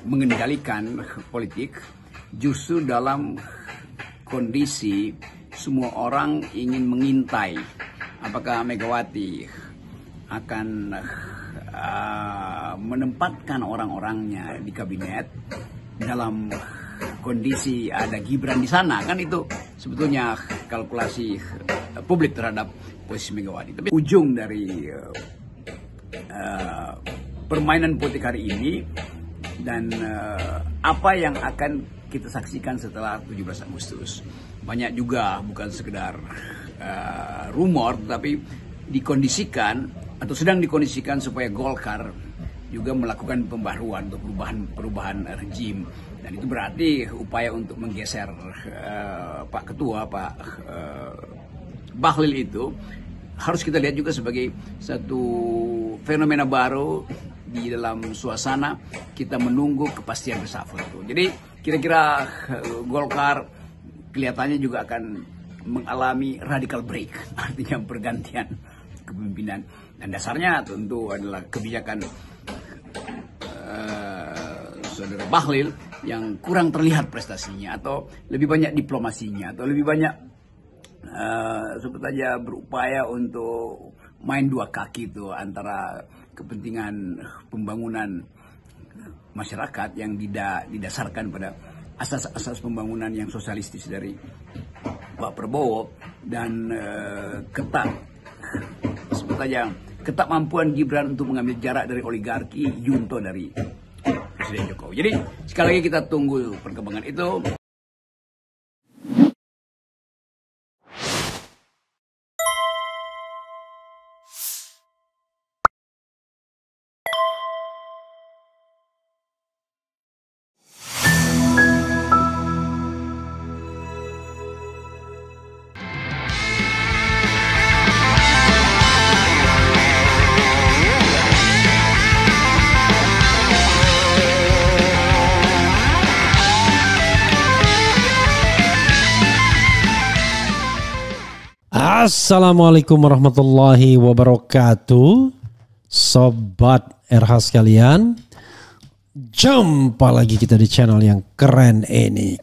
mengendalikan politik justru dalam kondisi semua orang ingin mengintai apakah Megawati akan menempatkan orang-orangnya di kabinet dalam kondisi ada Gibran di sana. Kan itu sebetulnya kalkulasi publik terhadap posisi Megawati. Tapi ujung dari permainan politik hari ini dan apa yang akan kita saksikan setelah 17 Agustus. Banyak juga bukan sekedar rumor, tapi dikondisikan atau sedang dikondisikan supaya Golkar juga melakukan pembaharuan untuk perubahan rejim. Dan itu berarti upaya untuk menggeser Pak Ketua, Pak Bahlil itu harus kita lihat juga sebagai satu fenomena baru di dalam suasana kita menunggu kepastian reshuffle itu. Jadi kira-kira Golkar kelihatannya juga akan mengalami radical break, artinya pergantian kepemimpinan. Dan dasarnya tentu adalah kebijakan Saudara Bahlil yang kurang terlihat prestasinya, atau lebih banyak diplomasinya, atau lebih banyak sebetulnya berupaya untuk main dua kaki itu antara kepentingan pembangunan masyarakat yang didasarkan pada asas-asas pembangunan yang sosialistis dari Pak Prabowo dan sebetulnya ketakmampuan Gibran untuk mengambil jarak dari oligarki junto dari Presiden Jokowi. Jadi sekali lagi kita tunggu perkembangan itu. Assalamualaikum warahmatullahi wabarakatuh, Sobat RH sekalian. Jumpa lagi kita di channel yang keren ini.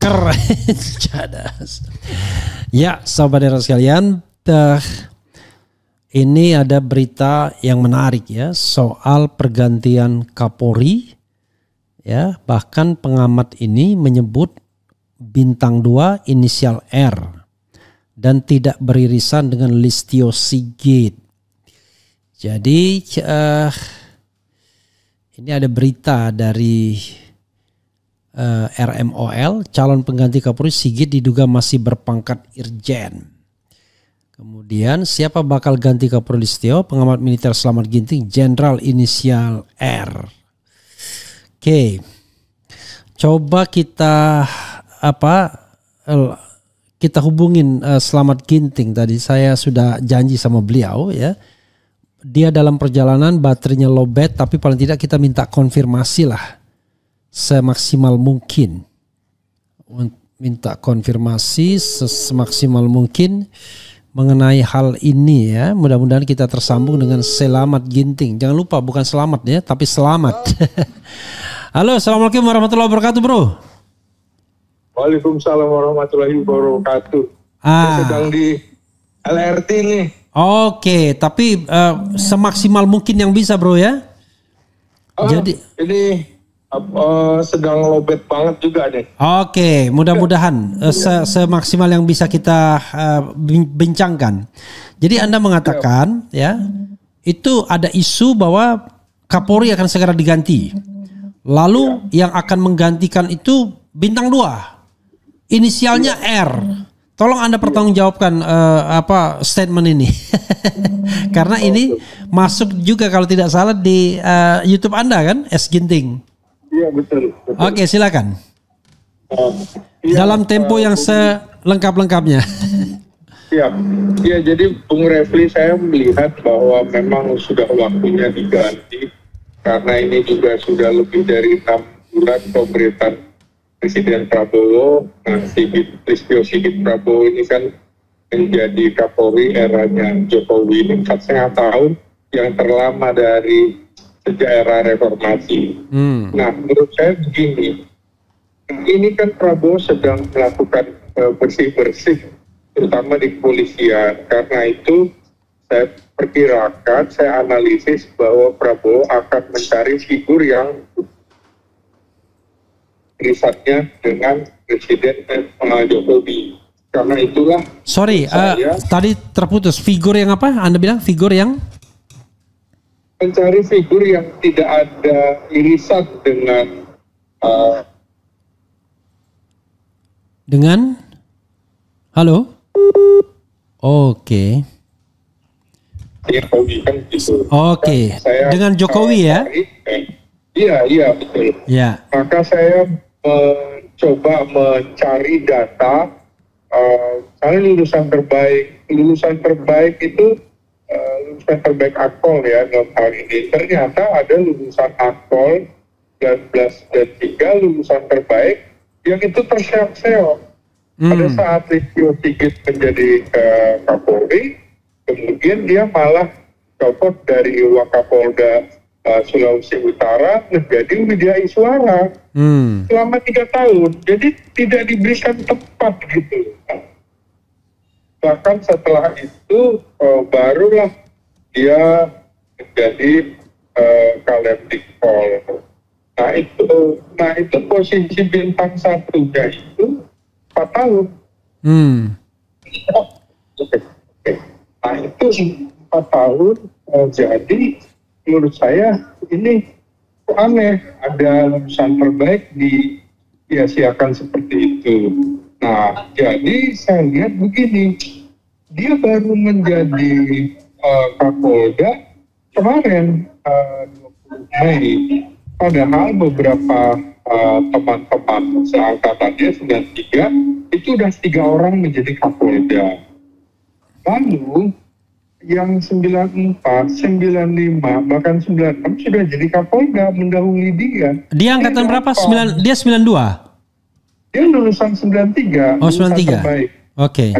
Keren cadas. Ya, Sobat RH sekalian, ini ada berita yang menarik ya soal pergantian Kapolri. Ya, bahkan pengamat ini menyebut bintang 2 inisial R dan tidak beririsan dengan Listio Sigit. Jadi ini ada berita dari RMOL, calon pengganti Kapolri Sigit diduga masih berpangkat Irjen. Kemudian siapa bakal ganti Kapolri Listio? Pengamat militer Slamet Ginting, Jenderal inisial R. Oke, coba kita kita hubungin Slamet Ginting. Tadi saya sudah janji sama beliau ya. Dia dalam perjalanan, baterainya lowbat, tapi paling tidak kita minta konfirmasi lah semaksimal mungkin. Minta konfirmasi semaksimal mungkin mengenai hal ini ya. Mudah-mudahan kita tersambung dengan Slamet Ginting. Jangan lupa bukan selamat ya, tapi selamat. Halo, assalamualaikum warahmatullahi wabarakatuh, bro. Waalaikumsalam warahmatullahi wabarakatuh. Saya sedang di LRT nih. Oke, tapi semaksimal mungkin yang bisa, bro ya. Jadi ini sedang lowbat banget juga nih. Oke, mudah-mudahan semaksimal yang bisa kita bincangkan. Jadi Anda mengatakan ya, itu ada isu bahwa Kapolri akan segera diganti. Lalu yang akan menggantikan itu bintang 2. Inisialnya R. Tolong Anda pertanggungjawabkan statement ini. Karena ini masuk juga kalau tidak salah di YouTube Anda kan, S Ginting. Iya, betul. Oke, silakan. Dalam tempo yang selengkap-lengkapnya. Iya, jadi Bung Refli, saya melihat bahwa memang sudah waktunya diganti. Karena ini juga sudah lebih dari 6 bulan pemerintahan Presiden Prabowo. Nah, Listio Sigit Prabowo ini kan menjadi Kapolri eranya Jokowi ini 4,5 tahun, yang terlama dari sejak era reformasi. Nah, menurut saya begini, ini kan Prabowo sedang melakukan bersih-bersih, terutama di kepolisian. Karena itu saya perkirakan, saya analisis bahwa Prabowo akan mencari figur yang risetnya dengan Presiden Jokowi. Karena itulah. Sorry, tadi terputus. Figur yang apa? Anda bilang figur yang? Mencari figur yang tidak ada irisan dengan halo? Oke. Jokowi kan gitu. Oke. Dengan Jokowi ya? Iya betul. Ya. Maka saya mencoba mencari data. Karena lulusan terbaik itu lulusan terbaik Akpol ya dalam hal ini. Ternyata ada lulusan Akpol 19 dan 3 lulusan terbaik yang itu terseok-seok. Pada saat Listio Sigit menjadi Kapolri, kemudian dia malah copot dari Wakapolda Sulawesi Utara menjadi Widya Iswara selama 3 tahun. Jadi tidak diberikan tempat gitu. Bahkan setelah itu barulah dia menjadi Kalemdikpol. Nah itu posisi bintang satunya itu 4 tahun. Nah itu 4 tahun jadi menurut saya ini aneh, ada lulusan terbaik disia-siakan seperti itu. Nah, jadi saya lihat begini, dia baru menjadi Kapolda kemarin 20 Mei, padahal beberapa teman-teman seangkatan dia 93 itu udah 3 orang menjadi Kapolda. Lalu yang 94, 95, bahkan 96 sudah jadi Kapolda mendahului dia. Dia angkatan berapa? Dia 92? Dia lulusan 93. Oh, 93. Oke.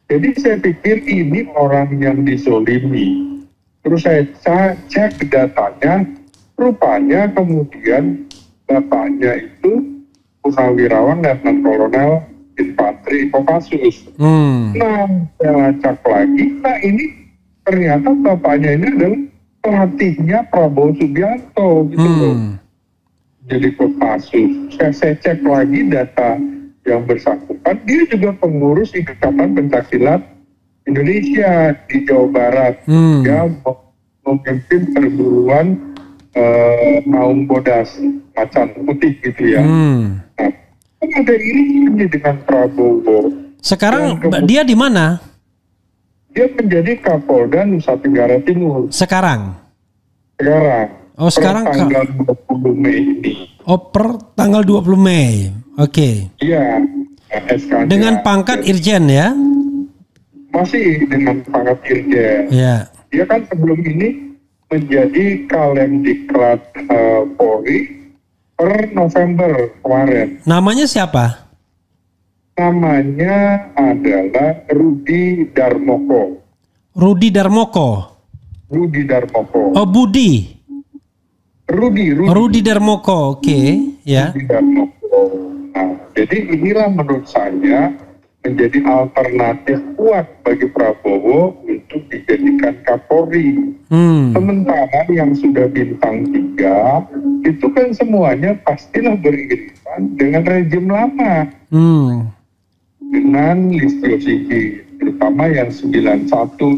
Jadi saya pikir ini orang yang dizolimi. Terus saya cek datanya, rupanya kemudian bapaknya itu Purnawirawan Letnan Kolonel Infantri Kopassus. Nah, saya lacak lagi. Nah, ini ternyata bapaknya ini adalah pelatihnya Prabowo Subianto gitu loh. Jadi Kopassus. Saya cek lagi data yang bersangkutan. Dia juga pengurus Ikatan Pencaksilat Indonesia di Jawa Barat. Dia memimpin perguruan Maung Bodas Macan Putih gitu ya. Nah, kan ada irisannya dengan Prabowo. Sekarang dia di mana? Dia menjadi Kapolda Nusa Tenggara Timur. Sekarang. Oh, sekarang tanggal 20 Mei ini. Oh, per tanggal 20 Mei. Oke. Iya. SK-nya. Dengan pangkat Irjen ya? Masih dengan pangkat Irjen. Iya. Dia kan sebelum ini menjadi Kalemdiklat Polri per November kemarin. Namanya siapa? Namanya adalah Rudi Darmoko. Rudi Darmoko. Oh, Budi. Rudi Darmoko. Oke. Ya. Rudi Darmoko. Nah, jadi inilah menurut saya menjadi alternatif kuat bagi Prabowo untuk dijadikan Kapolri. Sementara yang sudah bintang 3 itu kan semuanya pastilah beririsan dengan rejim lama. Dengan Listio Sigit, terutama yang 91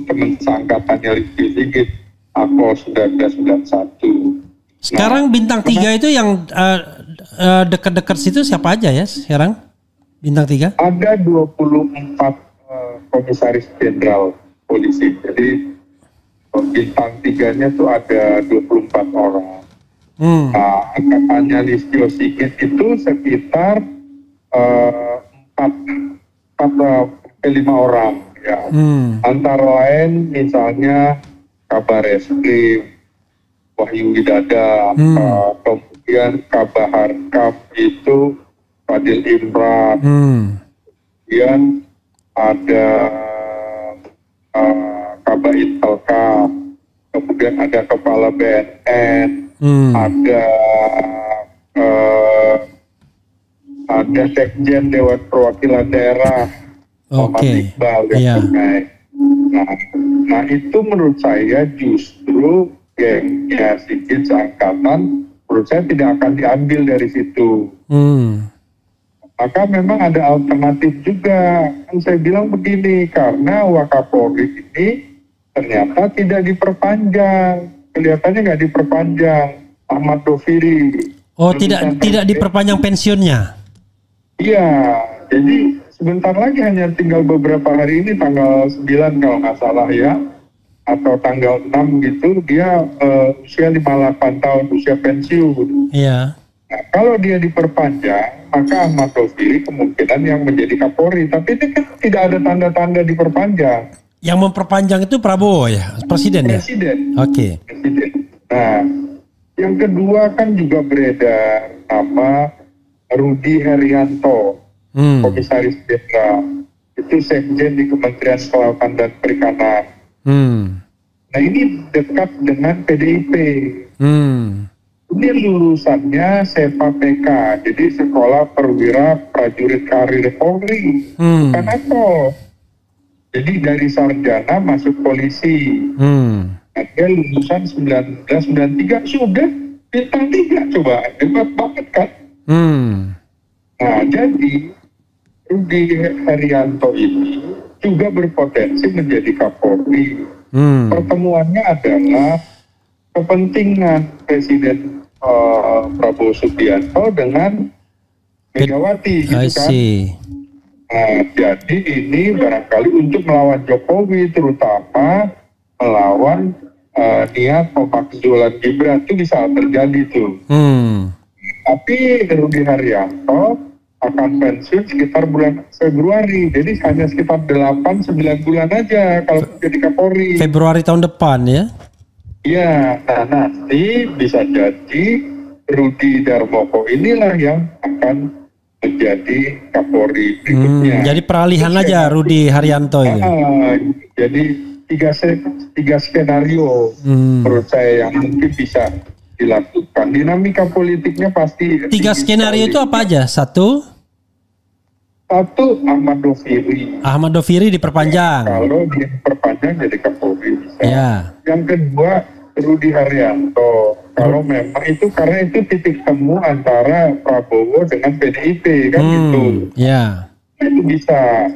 teman seangkatannya Listio Sigit, Akpol 1991. Sekarang bintang 3 itu yang dekat-dekat situ siapa aja ya sekarang? Bintang 3? Ada 24 komisaris jenderal polisi. Jadi bintang 3-nya tuh ada 24 orang. Nah, angkatannya Listio Sigit itu sekitar 4-5 orang ya. Antara lain misalnya Kabar Eskrim, Wahyu Widada, kemudian Kabahar Kap itu Fadil Imran, kemudian ada Kabah Intelka, kemudian ada kepala BNN, ada sekjen Dewan Perwakilan Daerah, Muhammad Iqbal yang terkait. Nah itu menurut saya justru gengnya Sigit seangkatan, menurut saya tidak akan diambil dari situ. Maka memang ada alternatif juga. Kan saya bilang begini, karena Wakapolri ini ternyata tidak diperpanjang, kelihatannya nggak diperpanjang. Ahmad Doviri. Oh, tidak diperpanjang pensiunnya? Iya, jadi sebentar lagi, hanya tinggal beberapa hari ini, tanggal 9 kalau nggak salah ya, atau tanggal 6 gitu, dia usia 58 tahun, usia pensiun. Iya. Nah, kalau dia diperpanjang, maka Ahmad Doviri kemungkinan yang menjadi Kapolri. Tapi ini kan tidak ada tanda-tanda diperpanjang. Yang memperpanjang itu Prabowo ya? Presiden ya? Presiden. Oke. Presiden. Nah, yang kedua kan juga beredar nama Rudi Herianto, Komisaris Jenderal. Itu sekjen di Kementerian Kelautan dan Perikanan. Nah ini dekat dengan PDIP. Ini lulusannya SEPA-PK, jadi Sekolah Perwira Prajurit Karir Polri, bukan AKO. Jadi dari sarjana masuk polisi. Nah, dia lulusan 1993, sudah bintang 3, coba, hebat banget kan? Nah, jadi Rudi Herianto ini juga berpotensi menjadi Kapolri. Pertemuannya adalah kepentingan Presiden Prabowo Subianto dengan Megawati, gitu kan? Nah, jadi ini barangkali untuk melawan Jokowi, terutama melawan niat pemakzulan Gibran, itu bisa terjadi tuh. Tapi Rudi Haryanto akan pensiun sekitar bulan Februari, jadi hanya sekitar 8-9 bulan aja kalau jadi Kapolri. Februari tahun depan ya? Iya, nah nanti bisa jadi Rudi Darmoko inilah yang akan menjadi Kapolri berikutnya. Jadi peralihan aja Rudi Haryanto ini. Jadi tiga skenario menurut saya yang mungkin bisa dilakukan. Dinamika politiknya pasti. 3 skenario itu apa aja? Satu Ahmad Doviri. Ahmad Doviri diperpanjang. Kalau dia diperpanjang jadi Kapolri bisa. Ya. Yang kedua Rudi Haryanto. Kalau memang itu, karena itu titik temu antara Prabowo dengan PDIP kan gitu. Ya. Itu bisa.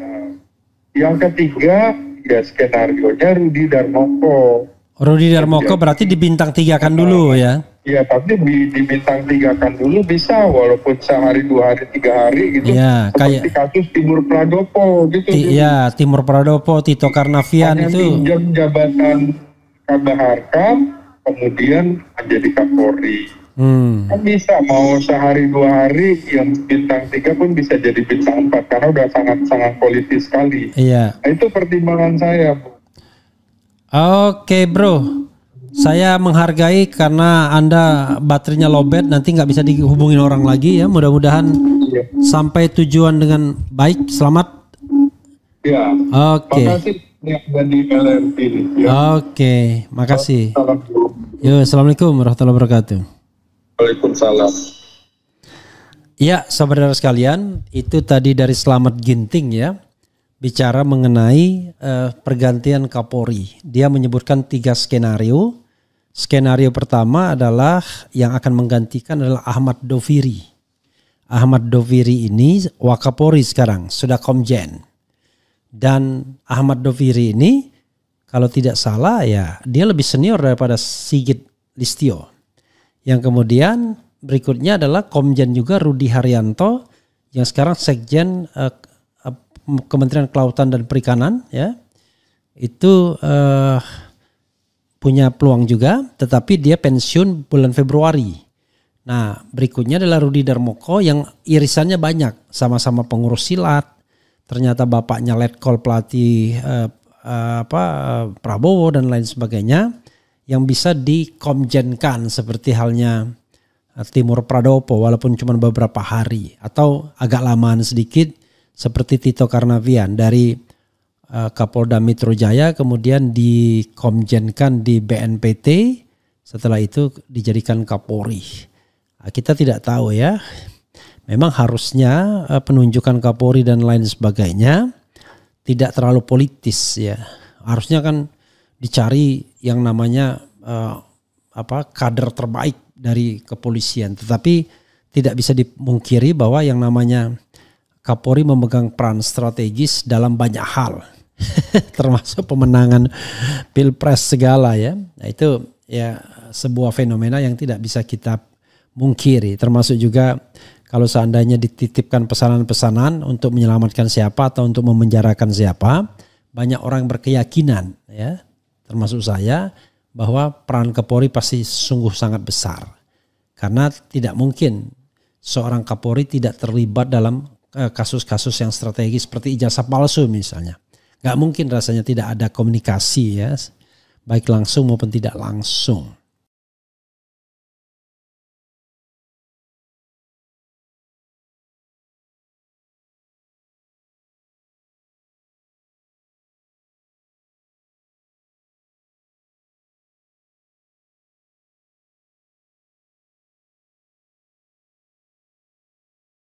Yang ketiga ya skenario-nya Rudi Darmoko. Rudi Darmoko berarti dibintang 3-kan dulu ya? Iya, tapi di bintang 3-kan dulu bisa, walaupun sehari, 2 hari, 3 hari gitu. Iya, seperti kasus Timur Pradopo gitu. Iya, Timur Pradopo, Tito Karnavian hanya itu. pinjam jabatan Kabaharkam, kemudian menjadi Kapolri. Kan bisa, mau sehari 2 hari, yang bintang 3 pun bisa jadi bintang 4, karena udah sangat-sangat politis sekali. Iya. Nah, itu pertimbangan saya, Bu. Oke bro, saya menghargai karena Anda baterainya lowbat, nanti nggak bisa dihubungin orang lagi ya. Mudah-mudahan sampai tujuan dengan baik, selamat. Ya. Oke. Makasih yang ada di LRT ini. Ya. Oke, makasih. Yo, assalamualaikum warahmatullahi wabarakatuh. Waalaikumsalam. Ya, saudara sekalian, itu tadi dari Slamet Ginting ya. Bicara mengenai pergantian Kapolri. Dia menyebutkan 3 skenario. Skenario pertama adalah yang akan menggantikan adalah Ahmad Doviri. Ahmad Doviri ini Wakapolri sekarang, sudah Komjen. Dan Ahmad Doviri ini kalau tidak salah ya dia lebih senior daripada Sigit Listio. Yang kemudian berikutnya adalah Komjen juga Rudi Haryanto yang sekarang Sekjen Kementerian Kelautan dan Perikanan ya, itu punya peluang juga, tetapi dia pensiun bulan Februari. Nah berikutnya adalah Rudi Darmoko yang irisannya banyak, sama-sama pengurus silat, ternyata bapaknya letkol pelatih Prabowo dan lain sebagainya, yang bisa dikomjenkan seperti halnya Timur Pradopo walaupun cuma beberapa hari atau agak lamaan sedikit. Seperti Tito Karnavian dari Kapolda Metro Jaya, kemudian dikomjenkan di BNPT, setelah itu dijadikan Kapolri. Kita tidak tahu ya. Memang harusnya penunjukan Kapolri dan lain sebagainya tidak terlalu politis ya. Harusnya kan dicari yang namanya kader terbaik dari kepolisian. Tetapi tidak bisa dimungkiri bahwa yang namanya Kapolri memegang peran strategis dalam banyak hal. Termasuk pemenangan Pilpres segala ya. Nah, itu ya sebuah fenomena yang tidak bisa kita mungkiri. Termasuk juga kalau seandainya dititipkan pesanan-pesanan untuk menyelamatkan siapa atau untuk memenjarakan siapa, banyak orang berkeyakinan ya, termasuk saya, bahwa peran Kapolri pasti sungguh sangat besar. Karena tidak mungkin seorang Kapolri tidak terlibat dalam kasus-kasus yang strategis seperti ijazah palsu misalnya. Gak mungkin rasanya tidak ada komunikasi ya, baik langsung maupun tidak langsung.